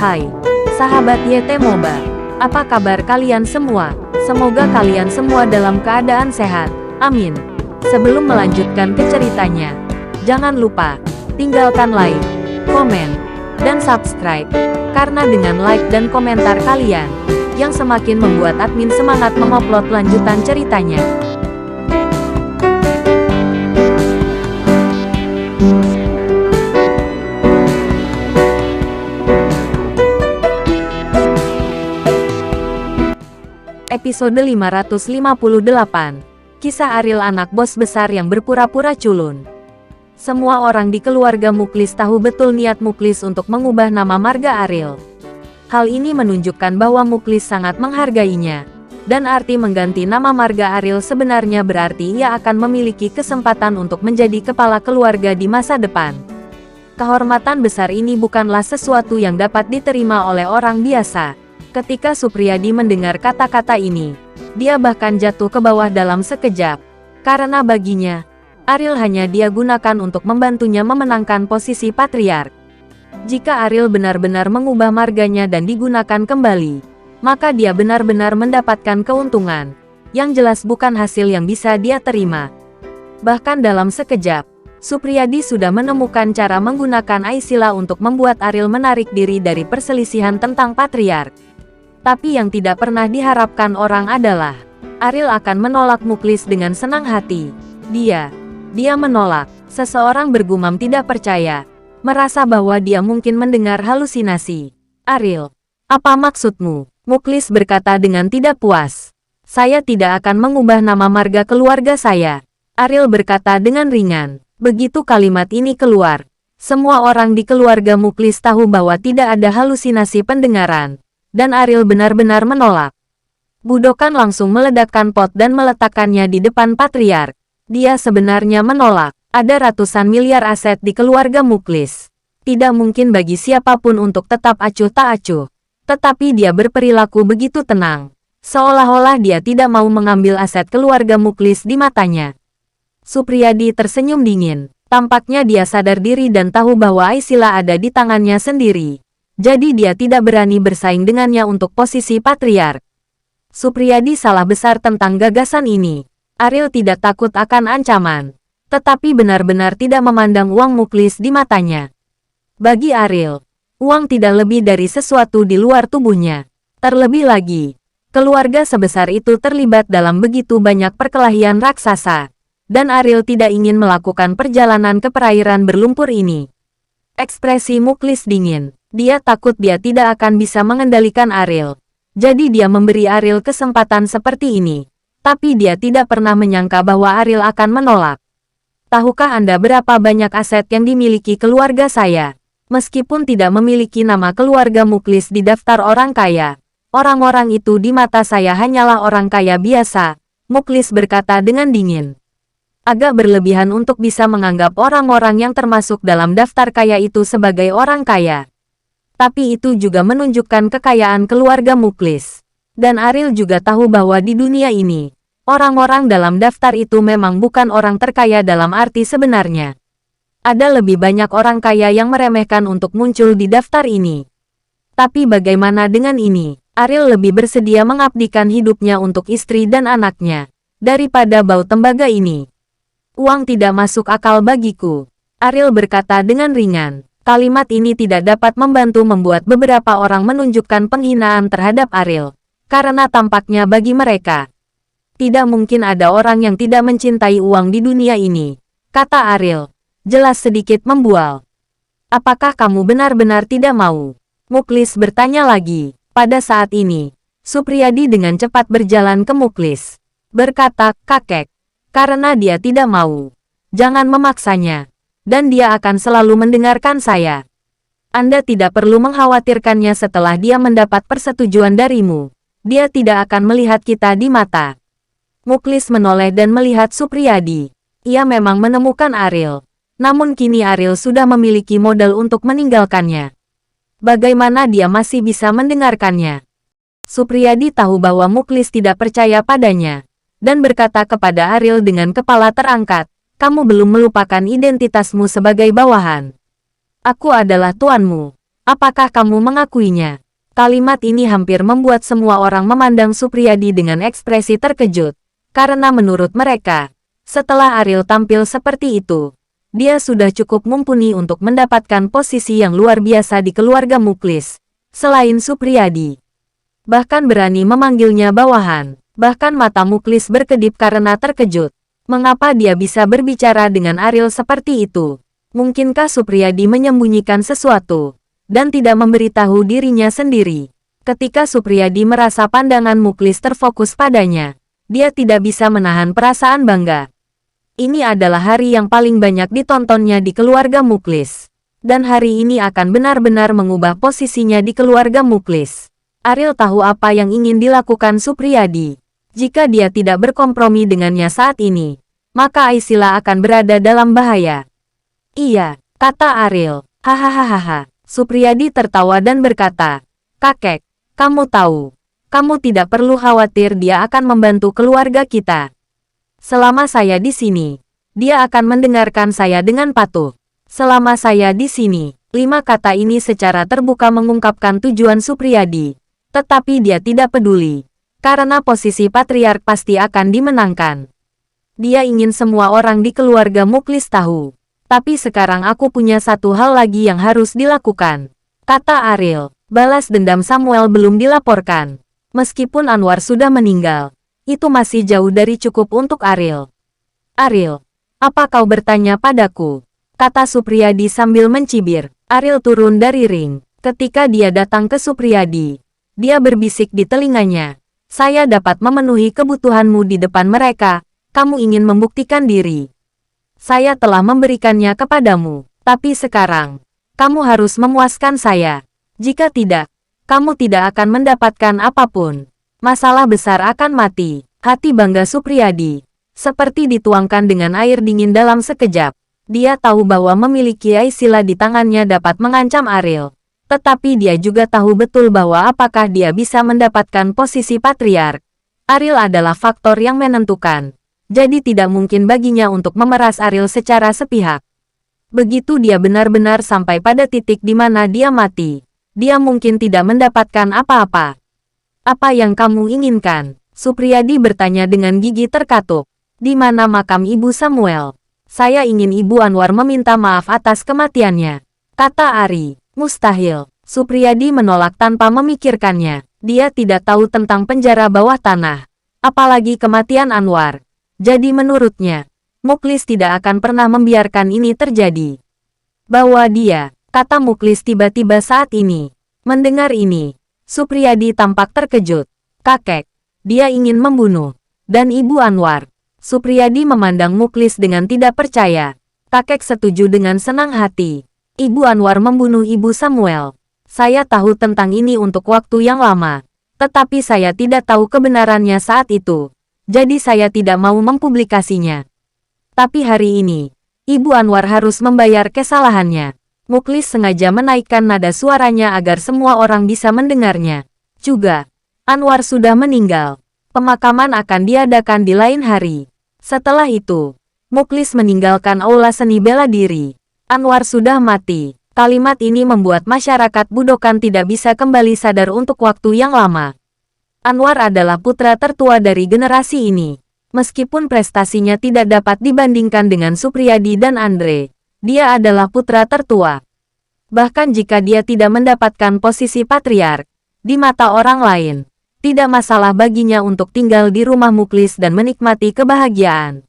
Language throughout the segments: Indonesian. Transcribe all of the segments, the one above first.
Hai, sahabat YT Moba. Apa kabar kalian semua? Semoga kalian semua dalam keadaan sehat. Amin. Sebelum melanjutkan ke ceritanya, jangan lupa tinggalkan like, komen, dan subscribe. Karena dengan like dan komentar kalian, yang semakin membuat admin semangat mengupload lanjutan ceritanya. Episode 558. Kisah Ariel, anak bos besar yang berpura-pura culun. Semua orang di keluarga Muklis tahu betul niat Muklis untuk mengubah nama marga Ariel. Hal ini menunjukkan bahwa Muklis sangat menghargainya. Dan arti mengganti nama marga Ariel sebenarnya berarti ia akan memiliki kesempatan untuk menjadi kepala keluarga di masa depan. Kehormatan besar ini bukanlah sesuatu yang dapat diterima oleh orang biasa. Ketika Supriyadi mendengar kata-kata ini, dia bahkan jatuh ke bawah dalam sekejap. Karena baginya, Ariel hanya dia gunakan untuk membantunya memenangkan posisi patriark. Jika Ariel benar-benar mengubah marganya dan digunakan kembali, maka dia benar-benar mendapatkan keuntungan, yang jelas bukan hasil yang bisa dia terima. Bahkan dalam sekejap, Supriyadi sudah menemukan cara menggunakan Aisila untuk membuat Ariel menarik diri dari perselisihan tentang patriark. Tapi yang tidak pernah diharapkan orang adalah, Ariel akan menolak Muklis dengan senang hati. Dia menolak. Seseorang bergumam tidak percaya, merasa bahwa dia mungkin mendengar halusinasi. Ariel, apa maksudmu? Muklis berkata dengan tidak puas. Saya tidak akan mengubah nama marga keluarga saya. Ariel berkata dengan ringan. Begitu kalimat ini keluar, semua orang di keluarga Muklis tahu bahwa tidak ada halusinasi pendengaran. Dan Ariel benar-benar menolak. Budokan langsung meledakkan pot dan meletakkannya di depan patriark. Dia sebenarnya menolak. Ada ratusan miliar aset di keluarga Muklis. Tidak mungkin bagi siapapun untuk tetap acuh tak acuh. Tetapi dia berperilaku begitu tenang. Seolah-olah dia tidak mau mengambil aset keluarga Muklis di matanya. Supriyadi tersenyum dingin. Tampaknya dia sadar diri dan tahu bahwa Aisila ada di tangannya sendiri. Jadi dia tidak berani bersaing dengannya untuk posisi patriark. Supriyadi salah besar tentang gagasan ini. Ariel tidak takut akan ancaman, tetapi benar-benar tidak memandang uang Muklis di matanya. Bagi Ariel, uang tidak lebih dari sesuatu di luar tubuhnya. Terlebih lagi, keluarga sebesar itu terlibat dalam begitu banyak perkelahian raksasa, dan Ariel tidak ingin melakukan perjalanan ke perairan berlumpur ini. Ekspresi Muklis dingin. Dia takut dia tidak akan bisa mengendalikan Ariel. Jadi dia memberi Ariel kesempatan seperti ini. Tapi dia tidak pernah menyangka bahwa Ariel akan menolak. Tahukah Anda berapa banyak aset yang dimiliki keluarga saya? Meskipun tidak memiliki nama keluarga Muklis di daftar orang kaya, orang-orang itu di mata saya hanyalah orang kaya biasa, Muklis berkata dengan dingin. Agak berlebihan untuk bisa menganggap orang-orang yang termasuk dalam daftar kaya itu sebagai orang kaya. Tapi itu juga menunjukkan kekayaan keluarga Muklis. Dan Ariel juga tahu bahwa di dunia ini, orang-orang dalam daftar itu memang bukan orang terkaya dalam arti sebenarnya. Ada lebih banyak orang kaya yang meremehkan untuk muncul di daftar ini. Tapi bagaimana dengan ini? Ariel lebih bersedia mengabdikan hidupnya untuk istri dan anaknya, daripada bau tembaga ini. Uang tidak masuk akal bagiku, Ariel berkata dengan ringan. Kalimat ini tidak dapat membantu membuat beberapa orang menunjukkan penghinaan terhadap Ariel. Karena tampaknya bagi mereka, tidak mungkin ada orang yang tidak mencintai uang di dunia ini, kata Ariel. Jelas sedikit membual. Apakah kamu benar-benar tidak mau? Muklis bertanya lagi. Pada saat ini, Supriyadi dengan cepat berjalan ke Muklis. Berkata, kakek, karena dia tidak mau. Jangan memaksanya. Dan dia akan selalu mendengarkan saya. Anda tidak perlu mengkhawatirkannya setelah dia mendapat persetujuan darimu. Dia tidak akan melihat kita di mata. Muklis menoleh dan melihat Supriyadi. Ia memang menemukan Ariel. Namun kini Ariel sudah memiliki modal untuk meninggalkannya. Bagaimana dia masih bisa mendengarkannya? Supriyadi tahu bahwa Muklis tidak percaya padanya. Dan berkata kepada Ariel dengan kepala terangkat. Kamu belum melupakan identitasmu sebagai bawahan. Aku adalah tuanmu. Apakah kamu mengakuinya? Kalimat ini hampir membuat semua orang memandang Supriyadi dengan ekspresi terkejut. Karena menurut mereka, setelah Ariel tampil seperti itu, dia sudah cukup mumpuni untuk mendapatkan posisi yang luar biasa di keluarga Muklis. Selain Supriyadi, bahkan berani memanggilnya bawahan. Bahkan mata Muklis berkedip karena terkejut. Mengapa dia bisa berbicara dengan Ariel seperti itu? Mungkinkah Supriyadi menyembunyikan sesuatu dan tidak memberitahu dirinya sendiri? Ketika Supriyadi merasa pandangan Muklis terfokus padanya, dia tidak bisa menahan perasaan bangga. Ini adalah hari yang paling banyak ditontonnya di keluarga Muklis. Dan hari ini akan benar-benar mengubah posisinya di keluarga Muklis. Ariel tahu apa yang ingin dilakukan Supriyadi. Jika dia tidak berkompromi dengannya saat ini, maka Aisila akan berada dalam bahaya. Iya, kata Ariel. Hahaha. Supriyadi tertawa dan berkata, "Kakek, kamu tahu, kamu tidak perlu khawatir, dia akan membantu keluarga kita. Selama saya di sini, dia akan mendengarkan saya dengan patuh. Selama saya di sini." 5 kata ini secara terbuka mengungkapkan tujuan Supriyadi. Tetapi dia tidak peduli. Karena posisi patriark pasti akan dimenangkan. Dia ingin semua orang di keluarga Muklis tahu. Tapi sekarang aku punya satu hal lagi yang harus dilakukan, kata Ariel. Balas dendam Samuel belum dilaporkan. Meskipun Anwar sudah meninggal, itu masih jauh dari cukup untuk Ariel. Ariel, apa kau bertanya padaku? Kata Supriyadi sambil mencibir. Ariel turun dari ring. Ketika dia datang ke Supriyadi, dia berbisik di telinganya. Saya dapat memenuhi kebutuhanmu di depan mereka. Kamu ingin membuktikan diri. Saya telah memberikannya kepadamu. Tapi sekarang, kamu harus memuaskan saya. Jika tidak, kamu tidak akan mendapatkan apapun. Masalah besar akan mati. Hati bangga Supriyadi seperti dituangkan dengan air dingin dalam sekejap. Dia tahu bahwa memiliki Aisila di tangannya dapat mengancam Ariel. Tetapi dia juga tahu betul bahwa apakah dia bisa mendapatkan posisi patriark. Ariel adalah faktor yang menentukan. Jadi tidak mungkin baginya untuk memeras Ariel secara sepihak. Begitu dia benar-benar sampai pada titik di mana dia mati, dia mungkin tidak mendapatkan apa-apa. Apa yang kamu inginkan? Supriyadi bertanya dengan gigi terkatup. Di mana makam Ibu Samuel? Saya ingin Ibu Anwar meminta maaf atas kematiannya, kata Ari. Mustahil. Supriyadi menolak tanpa memikirkannya. Dia tidak tahu tentang penjara bawah tanah, apalagi kematian Anwar. Jadi menurutnya, Muklis tidak akan pernah membiarkan ini terjadi. Bahwa dia, kata Muklis tiba-tiba saat ini. Mendengar ini, Supriyadi tampak terkejut. Kakek, dia ingin membunuh. Dan Ibu Anwar. Supriyadi memandang Muklis dengan tidak percaya. Kakek setuju dengan senang hati. Ibu Anwar membunuh Ibu Samuel. Saya tahu tentang ini untuk waktu yang lama. Tetapi saya tidak tahu kebenarannya saat itu. Jadi saya tidak mau mempublikasinya. Tapi hari ini, Ibu Anwar harus membayar kesalahannya. Muklis sengaja menaikkan nada suaranya agar semua orang bisa mendengarnya. Juga, Anwar sudah meninggal. Pemakaman akan diadakan di lain hari. Setelah itu, Muklis meninggalkan aula seni bela diri. Anwar sudah mati. Kalimat ini membuat masyarakat Budokan tidak bisa kembali sadar untuk waktu yang lama. Anwar adalah putra tertua dari generasi ini. Meskipun prestasinya tidak dapat dibandingkan dengan Supriyadi dan Andre, dia adalah putra tertua. Bahkan jika dia tidak mendapatkan posisi patriark, di mata orang lain, tidak masalah baginya untuk tinggal di rumah Muklis dan menikmati kebahagiaan.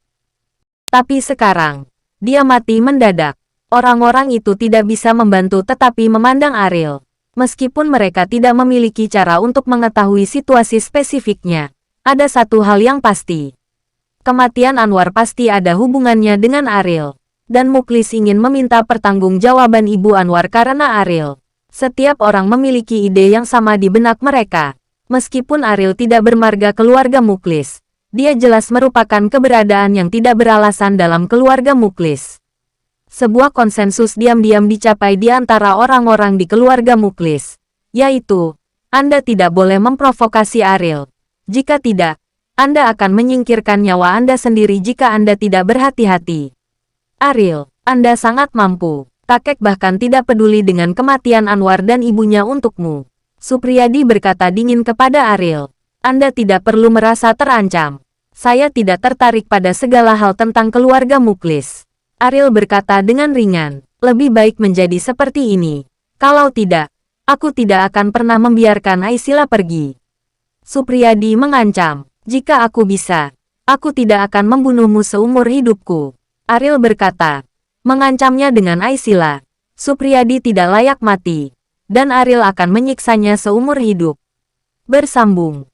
Tapi sekarang, dia mati mendadak. Orang-orang itu tidak bisa membantu tetapi memandang Ariel. Meskipun mereka tidak memiliki cara untuk mengetahui situasi spesifiknya, ada satu hal yang pasti. Kematian Anwar pasti ada hubungannya dengan Ariel. Dan Muklis ingin meminta pertanggungjawaban Ibu Anwar karena Ariel. Setiap orang memiliki ide yang sama di benak mereka. Meskipun Ariel tidak bermarga keluarga Muklis, dia jelas merupakan keberadaan yang tidak beralasan dalam keluarga Muklis. Sebuah konsensus diam-diam dicapai di antara orang-orang di keluarga Muklis, yaitu, Anda tidak boleh memprovokasi Ariel. Jika tidak, Anda akan menyingkirkan nyawa Anda sendiri jika Anda tidak berhati-hati. Ariel, Anda sangat mampu. Kakek bahkan tidak peduli dengan kematian Anwar dan ibunya untukmu. Supriyadi berkata dingin kepada Ariel. Anda tidak perlu merasa terancam. Saya tidak tertarik pada segala hal tentang keluarga Muklis. Ariel berkata dengan ringan. Lebih baik menjadi seperti ini. Kalau tidak, aku tidak akan pernah membiarkan Aisila pergi. Supriyadi mengancam. Jika aku bisa, aku tidak akan membunuhmu seumur hidupku. Ariel berkata. Mengancamnya dengan Aisila. Supriyadi tidak layak mati. Dan Ariel akan menyiksanya seumur hidup. Bersambung.